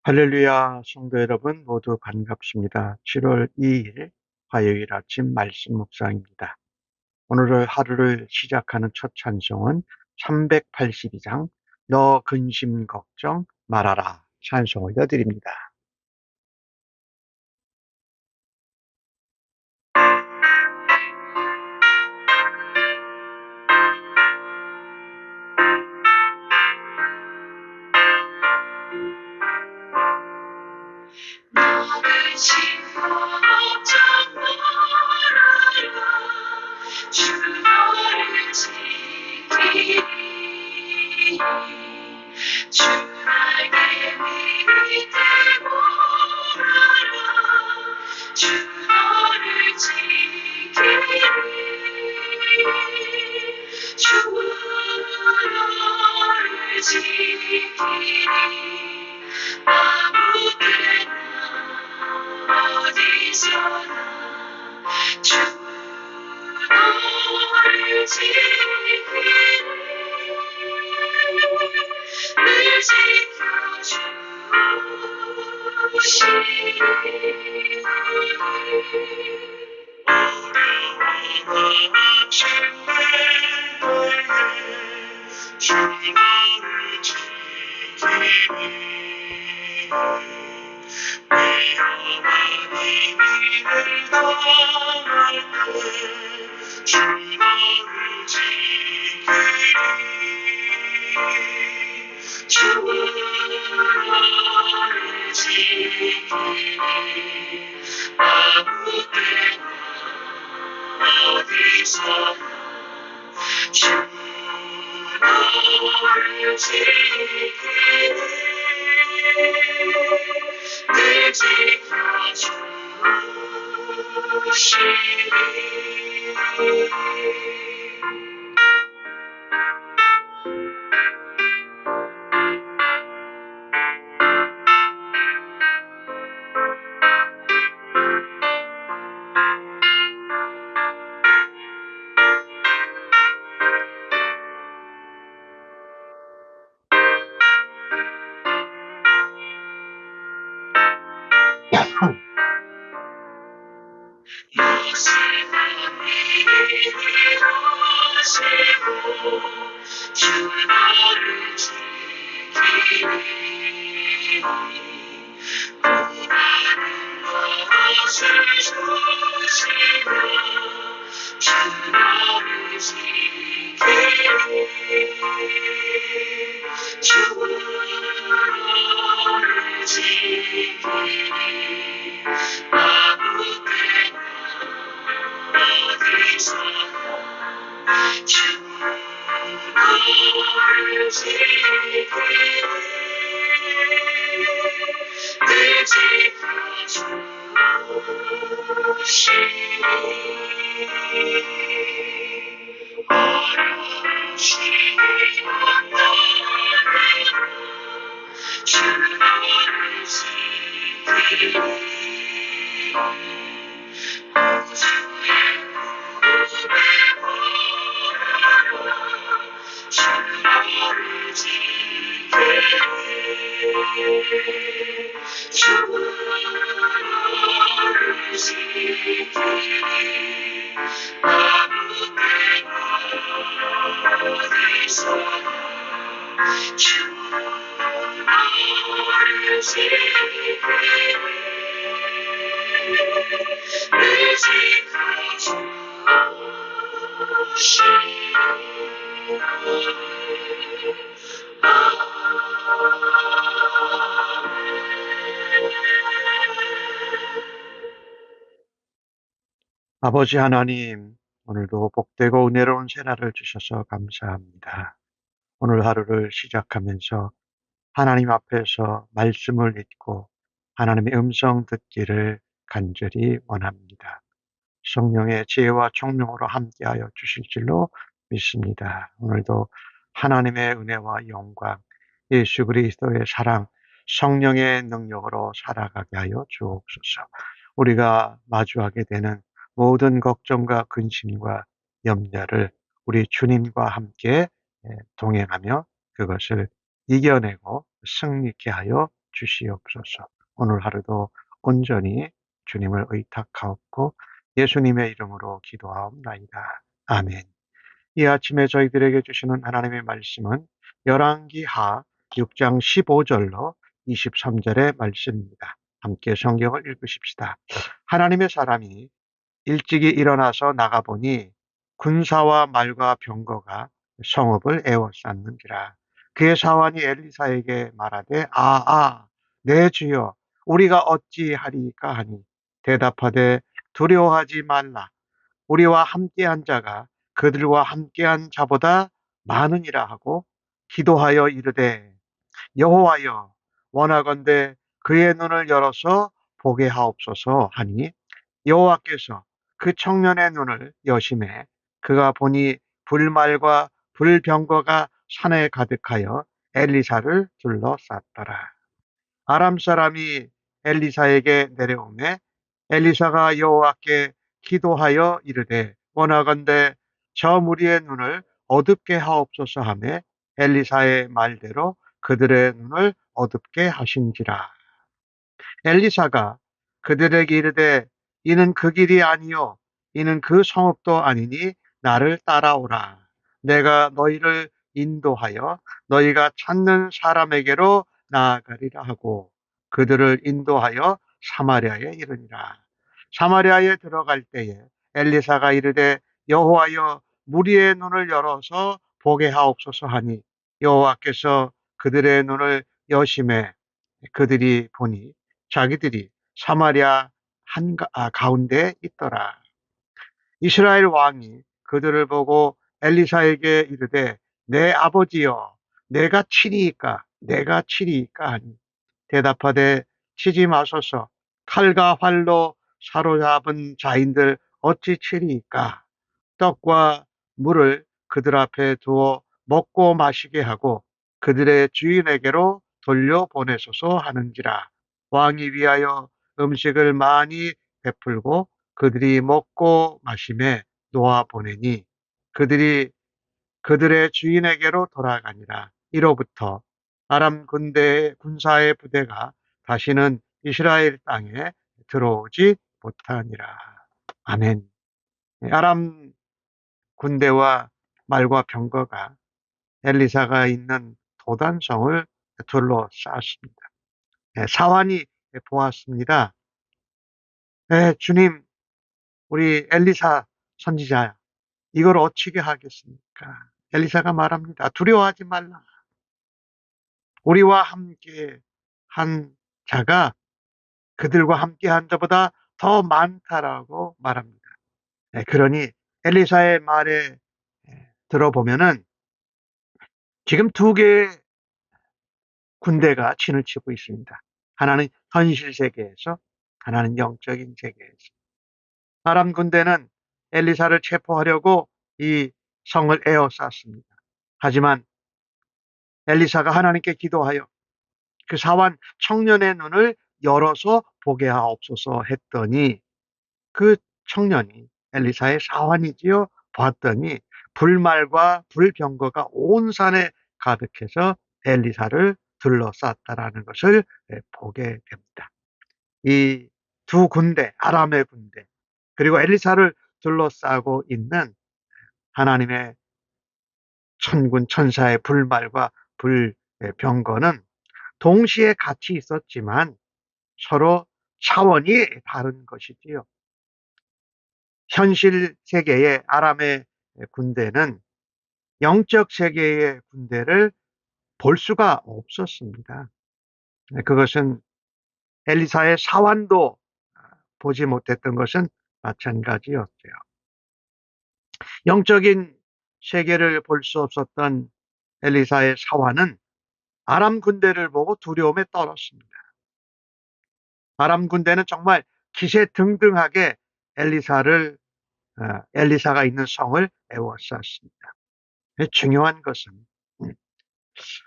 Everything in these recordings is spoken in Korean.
할렐루야, 성도 여러분 모두 반갑습니다. 7월 2일 화요일 아침 말씀 묵상입니다. 오늘 하루를 시작하는 첫 찬송은 382장 너 근심 걱정 말아라 찬송 올려드립니다. 너 근심 걱정 말아라 주 너를 지키리 주 날개 밑에 몰아라 주 너를 지키리 주 너를 지키리 아무 때나 어디서나 주 너를 지키리 늘 지켜주시리 어려워하신 때에 주 너를 지키리 위험한 일을 당할 때주 너를 지키리 주 너를 지키리 아무 때나 어디서나 주 너를 지키리 늘 지켜주시리 모습은 이루어지고 주 너를 지키리 구하는 것을 주시며 주 너를 지키리 주 너를 지키리 아무 때나 어디서나 주 너를 지키리 늘 지켜주시리 어려우시면 너를 주 너를 지키리 우주의 무릎에 걸어라 주 너를 지키리 주 너를 지키리 아무 때나 어디서나 주 너를 지키리 늘 아버지 하나님, 오늘도 복되고 은혜로운 새날을 주셔서 감사합니다. 오늘 하루를 시작하면서 하나님 앞에서 말씀을 읽고 하나님의 음성 듣기를 간절히 원합니다. 성령의 지혜와 총명으로 함께하여 주실 줄로 믿습니다. 오늘도 하나님의 은혜와 영광, 예수 그리스도의 사랑, 성령의 능력으로 살아가게 하여 주옵소서. 우리가 마주하게 되는 모든 걱정과 근심과 염려를 우리 주님과 함께 동행하며 그것을 이겨내고 승리케 하여 주시옵소서. 오늘 하루도 온전히 주님을 의탁하옵고 예수님의 이름으로 기도하옵나이다. 아멘. 이 아침에 저희들에게 주시는 하나님의 말씀은 열왕기하 6장 15절로 23절의 말씀입니다. 함께 성경을 읽으십시다. 하나님의 사람이 일찍이 일어나서 나가보니 군사와 말과 병거가 성읍을 에워쌌는지라. 그의 사환이 엘리사에게 말하되 내 주여 우리가 어찌하리까 하니 대답하되 두려워하지 말라. 우리와 함께한 자가 그들과 함께한 자보다 많으니라 하고 기도하여 이르되 여호와여 원하건대 그의 눈을 열어서 보게 하옵소서 하니 여호와께서 그 청년의 눈을 여심해 그가 보니 불말과 불병거가 산에 가득하여 엘리사를 둘러쌌더라. 아람 사람이 엘리사에게 내려오매 엘리사가 여호와께 기도하여 이르되 원하건대 저 무리의 눈을 어둡게 하옵소서 하매 엘리사의 말대로 그들의 눈을 어둡게 하신지라. 엘리사가 그들에게 이르되 이는 그 길이 아니요 이는 그 성읍도 아니니 나를 따라오라. 내가 너희를 인도하여 너희가 찾는 사람에게로 나아가리라 하고 그들을 인도하여 사마리아에 이르니라. 사마리아에 들어갈 때에 엘리사가 이르되 여호와여 무리의 눈을 열어서 보게 하옵소서 하니 여호와께서 그들의 눈을 여심해 그들이 보니 자기들이 사마리아 가운데 있더라. 이스라엘 왕이 그들을 보고 엘리사에게 이르되 내 아버지여 내가 치리이까 하니 대답하되 치지 마소서. 칼과 활로 사로잡은 자인들 어찌 치리이까. 떡과 물을 그들 앞에 두어 먹고 마시게 하고 그들의 주인에게로 돌려보내소서 하는지라. 왕이 위하여 음식을 많이 베풀고 그들이 먹고 마심에 놓아 보내니 그들이 그들의 주인에게로 돌아가니라. 이로부터 아람 군사의 부대가 다시는 이스라엘 땅에 들어오지 못하니라. 아멘. 아람 군대와 말과 병거가 엘리사가 있는 도단성을 둘러쌌습니다. 사환이 보았습니다. 주님, 우리 엘리사 선지자 이걸 어찌게 하겠습니까? 엘리사가 말합니다. 두려워하지 말라. 우리와 함께 한 자가 그들과 함께 한 자보다 더 많다라고 말합니다. 그러니 엘리사의 말에 들어보면은 지금 두 개의 군대가 진을 치고 있습니다. 하나는 현실 세계에서, 하나는 영적인 세계에서. 아람 군대는 엘리사를 체포하려고 이 성을 에워쌌습니다. 하지만 엘리사가 하나님께 기도하여 그 사환 청년의 눈을 열어서 보게 하옵소서 했더니 그 청년이 엘리사의 사환이지요. 봤더니 불말과 불병거가 온 산에 가득해서 엘리사를 둘러쌌다라는 것을 보게 됩니다. 이 두 군대, 아람의 군대, 그리고 엘리사를 둘러싸고 있는 하나님의 천군 천사의 불말과 불병거는 동시에 같이 있었지만 서로 차원이 다른 것이지요. 현실 세계의 아람의 군대는 영적 세계의 군대를 볼 수가 없었습니다. 그것은 엘리사의 사환도 보지 못했던 것은 마찬가지였어요. 영적인 세계를 볼 수 없었던 엘리사의 사환은 아람 군대를 보고 두려움에 떨었습니다. 아람 군대는 정말 기세등등하게 엘리사가 있는 성을 에워쌌습니다. 중요한 것은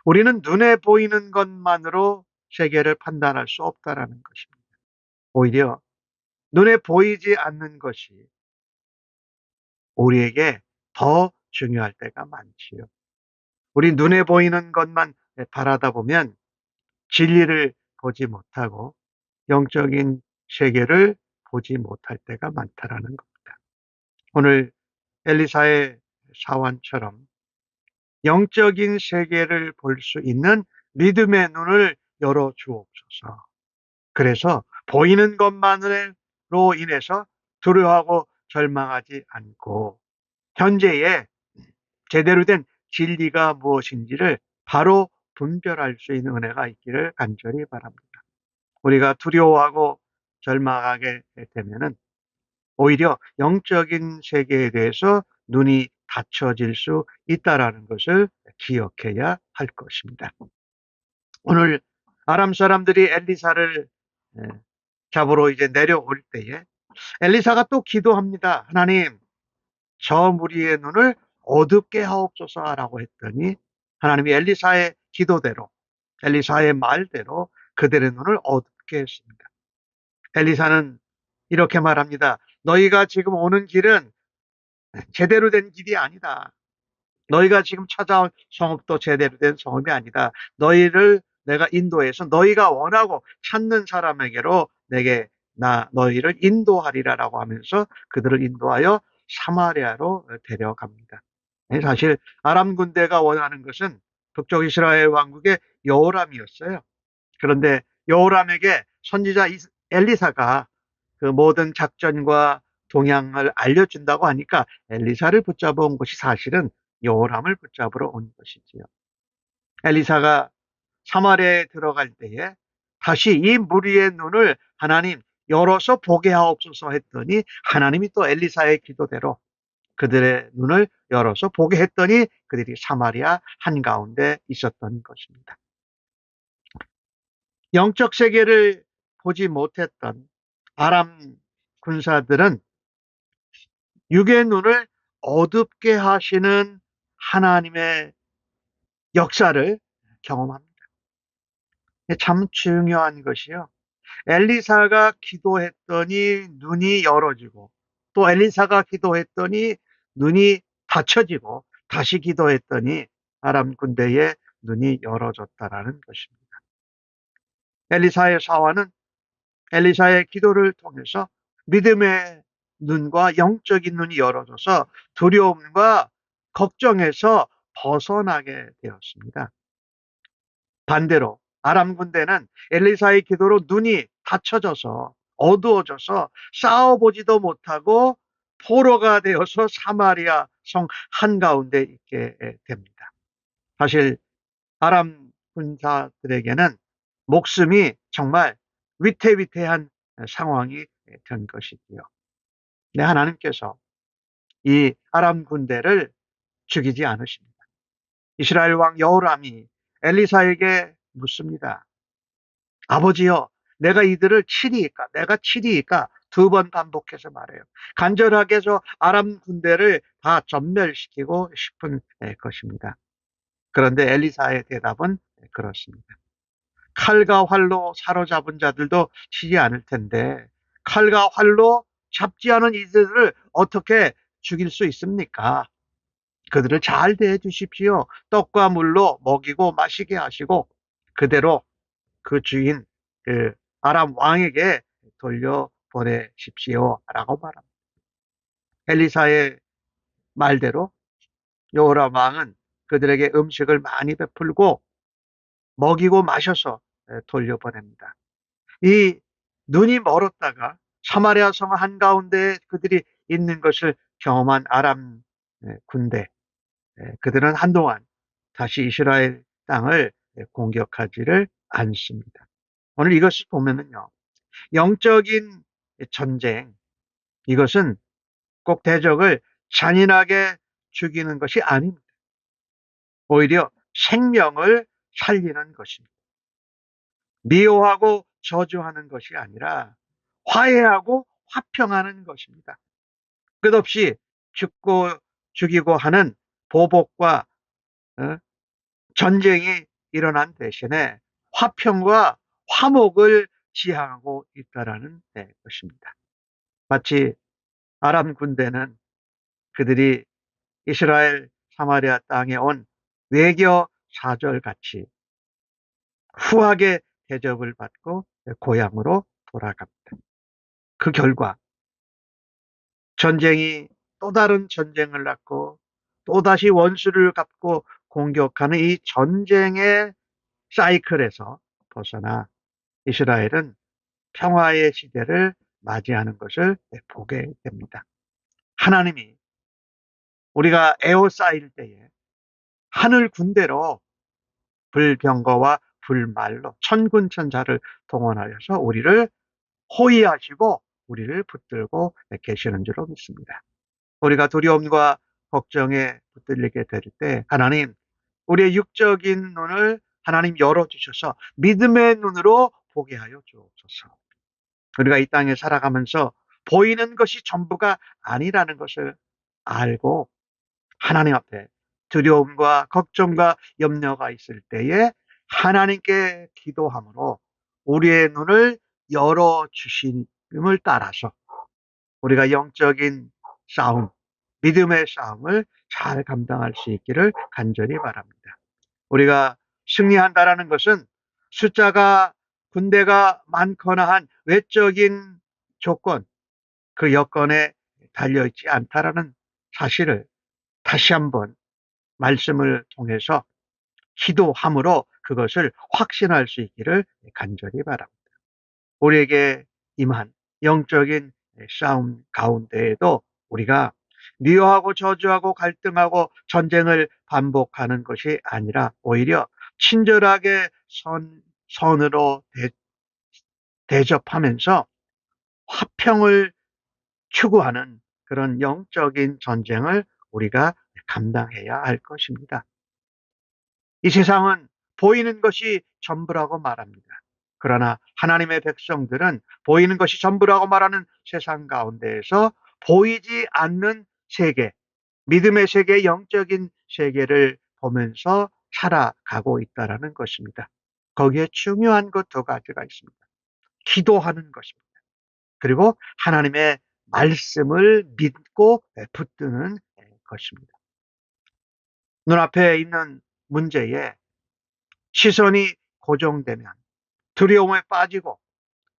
우리는 눈에 보이는 것만으로 세계를 판단할 수 없다라는 것입니다. 오히려 눈에 보이지 않는 것이 우리에게 더 중요할 때가 많지요. 우리 눈에 보이는 것만 바라다 보면 진리를 보지 못하고 영적인 세계를 보지 못할 때가 많다라는 겁니다. 오늘 엘리사의 사환처럼 영적인 세계를 볼 수 있는 믿음의 눈을 열어 주옵소서. 그래서 보이는 것만으로 인해서 두려워하고 절망하지 않고 현재의 제대로 된 진리가 무엇인지를 바로 분별할 수 있는 은혜가 있기를 간절히 바랍니다. 우리가 두려워하고 절망하게 되면은 오히려 영적인 세계에 대해서 눈이 닫혀질 수 있다라는 것을 기억해야 할 것입니다. 오늘 아람 사람들이 엘리사를 잡으러 이제 내려올 때에 엘리사가 또 기도합니다. 하나님, 저 무리의 눈을 어둡게 하옵소서라고 했더니 하나님이 엘리사의 기도대로, 엘리사의 말대로 그들의 눈을 어둡게 했습니다. 엘리사는 이렇게 말합니다. 너희가 지금 오는 길은 제대로 된 길이 아니다. 너희가 지금 찾아온 성읍도 제대로 된 성읍이 아니다. 너희를 내가 인도해서 너희가 원하고 찾는 사람에게로 너희를 인도하리라라고 하면서 그들을 인도하여 사마리아로 데려갑니다. 사실 아람 군대가 원하는 것은 북쪽 이스라엘 왕국의 여호람이었어요. 그런데 여호람에게 선지자 엘리사가 그 모든 작전과 동향을 알려준다고 하니까 엘리사를 붙잡아 온 것이 사실은 여호람을 붙잡으러 온 것이지요. 엘리사가 사마리아에 들어갈 때에 다시 이 무리의 눈을 하나님 열어서 보게 하옵소서 했더니 하나님이 또 엘리사의 기도대로 그들의 눈을 열어서 보게 했더니 그들이 사마리아 한가운데 있었던 것입니다. 영적 세계를 보지 못했던 아람 군사들은 육의 눈을 어둡게 하시는 하나님의 역사를 경험합니다. 참 중요한 것이요. 엘리사가 기도했더니 눈이 열어지고 또 엘리사가 기도했더니 눈이 닫혀지고 다시 기도했더니 아람 군대의 눈이 열어졌다라는 것입니다. 엘리사의 사화는 엘리사의 기도를 통해서 믿음의 눈과 영적인 눈이 열어져서 두려움과 걱정에서 벗어나게 되었습니다. 반대로 아람 군대는 엘리사의 기도로 눈이 닫혀져서 어두워져서 싸워보지도 못하고 포로가 되어서 사마리아 성 한가운데 있게 됩니다. 사실 아람 군사들에게는 목숨이 정말 위태위태한 상황이 된 것이지요. 네, 하나님께서 이 아람 군대를 죽이지 않으십니다. 이스라엘 왕 여호람이 엘리사에게 묻습니다. 아버지여, 내가 이들을 치리이까? 내가 치리이까? 두 번 반복해서 말해요. 간절하게 저 아람 군대를 다 전멸시키고 싶은 것입니다. 그런데 엘리사의 대답은 그렇습니다. 칼과 활로 사로잡은 자들도 치지 않을 텐데 칼과 활로 잡지 않은 이들을 어떻게 죽일 수 있습니까? 그들을 잘 대해 주십시오. 떡과 물로 먹이고 마시게 하시고 그대로 그 주인 그 아람 왕에게 돌려보내십시오 라고 말합니다. 엘리사의 말대로 여호람 왕은 그들에게 음식을 많이 베풀고 먹이고 마셔서 돌려보냅니다. 이 눈이 멀었다가 사마리아 성 한가운데 그들이 있는 것을 경험한 아람 군대, 그들은 한동안 다시 이스라엘 땅을 공격하지를 않습니다. 오늘 이것을 보면은요, 영적인 전쟁, 이것은 꼭 대적을 잔인하게 죽이는 것이 아닙니다. 오히려 생명을 살리는 것입니다. 미워하고 저주하는 것이 아니라 화해하고 화평하는 것입니다. 끝없이 죽이고 하는 보복과 전쟁이 일어난 대신에 화평과 화목을 지향하고 있다라는 것입니다. 마치 아람 군대는 그들이 이스라엘 사마리아 땅에 온 외교 사절 같이 후하게 대접을 받고 고향으로 돌아갑니다. 그 결과 전쟁이 또 다른 전쟁을 낳고 또다시 원수를 갚고 공격하는 이 전쟁의 사이클에서 벗어나 이스라엘은 평화의 시대를 맞이하는 것을 보게 됩니다. 하나님이 우리가 에워싸일 때에 하늘 군대로 불병거와 불말로 천군천사를 동원하여서 우리를 호위하시고 우리를 붙들고 계시는 줄로 믿습니다. 우리가 두려움과 걱정에 붙들리게 될 때 하나님, 우리의 육적인 눈을 하나님 열어주셔서 믿음의 눈으로 보게 하여 주옵소서. 우리가 이 땅에 살아가면서 보이는 것이 전부가 아니라는 것을 알고 하나님 앞에 두려움과 걱정과 염려가 있을 때에 하나님께 기도함으로 우리의 눈을 열어주심을 따라서 우리가 영적인 싸움, 믿음의 싸움을 잘 감당할 수 있기를 간절히 바랍니다. 우리가 승리한다라는 것은 숫자가 군대가 많거나 한 외적인 조건, 그 여건에 달려있지 않다라는 사실을 다시 한번 말씀을 통해서 기도함으로 그것을 확신할 수 있기를 간절히 바랍니다. 우리에게 임한 영적인 싸움 가운데에도 우리가 미워하고 저주하고 갈등하고 전쟁을 반복하는 것이 아니라 오히려 친절하게 선으로 대접하면서 화평을 추구하는 그런 영적인 전쟁을 우리가 감당해야 할 것입니다. 이 세상은 보이는 것이 전부라고 말합니다. 그러나 하나님의 백성들은 보이는 것이 전부라고 말하는 세상 가운데에서 보이지 않는 세계, 믿음의 세계, 영적인 세계를 보면서 살아가고 있다는 것입니다. 거기에 중요한 것 두 가지가 있습니다. 기도하는 것입니다. 그리고 하나님의 말씀을 믿고 붙드는 것입니다. 눈앞에 있는 문제에 시선이 고정되면 두려움에 빠지고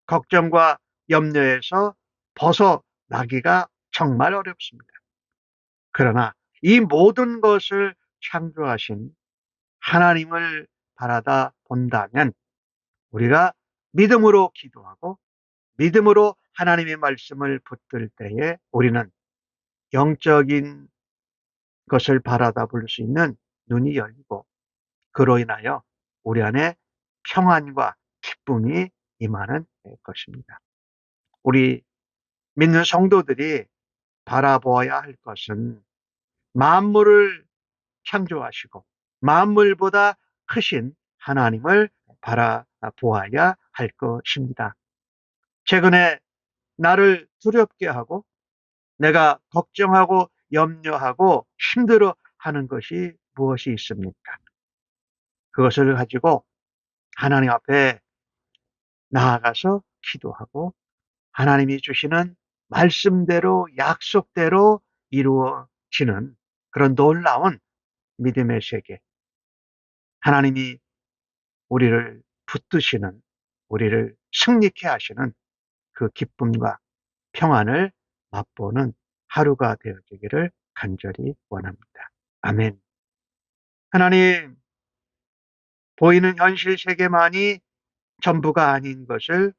걱정과 염려에서 벗어나기가 정말 어렵습니다. 그러나 이 모든 것을 창조하신 하나님을 바라다 본다면 우리가 믿음으로 기도하고 믿음으로 하나님의 말씀을 붙들 때에 우리는 영적인 것을 바라다 볼 수 있는 눈이 열리고 그로 인하여 우리 안에 평안과 기쁨이 임하는 것입니다. 우리 믿는 성도들이 바라보아야 할 것은 만물을 창조하시고 만물보다 크신 하나님을 바라보아야 할 것입니다. 최근에 나를 두렵게 하고 내가 걱정하고 염려하고 힘들어하는 것이 무엇이 있습니까? 그것을 가지고 하나님 앞에 나아가서 기도하고 하나님이 주시는 말씀대로 약속대로 이루어지는 그런 놀라운 믿음의 세계, 하나님이 우리를 붙드시는, 우리를 승리케 하시는 그 기쁨과 평안을 맛보는 하루가 되어지기를 간절히 원합니다. 아멘. 하나님, 보이는 현실 세계만이 전부가 아닌 것을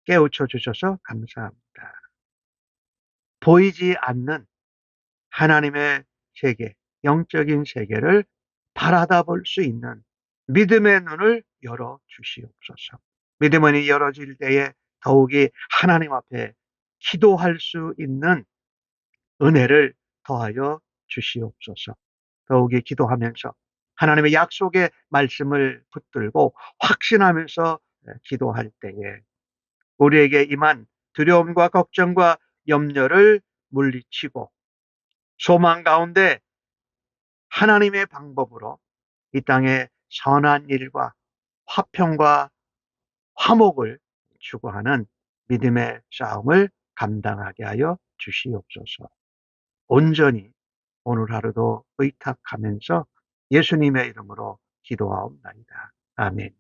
깨우쳐 주셔서 감사합니다. 보이지 않는 하나님의 세계, 영적인 세계를 바라다 볼 수 있는 믿음의 눈을 열어 주시옵소서. 믿음의 눈이 열어질 때에 더욱이 하나님 앞에 기도할 수 있는 은혜를 더하여 주시옵소서. 더욱이 기도하면서 하나님의 약속의 말씀을 붙들고 확신하면서 기도할 때에 우리에게 임한 두려움과 걱정과 염려를 물리치고 소망 가운데 하나님의 방법으로 이 땅에 선한 일과 화평과 화목을 추구하는 믿음의 싸움을 감당하게 하여 주시옵소서. 온전히 오늘 하루도 의탁하면서 예수님의 이름으로 기도하옵나이다. 아멘.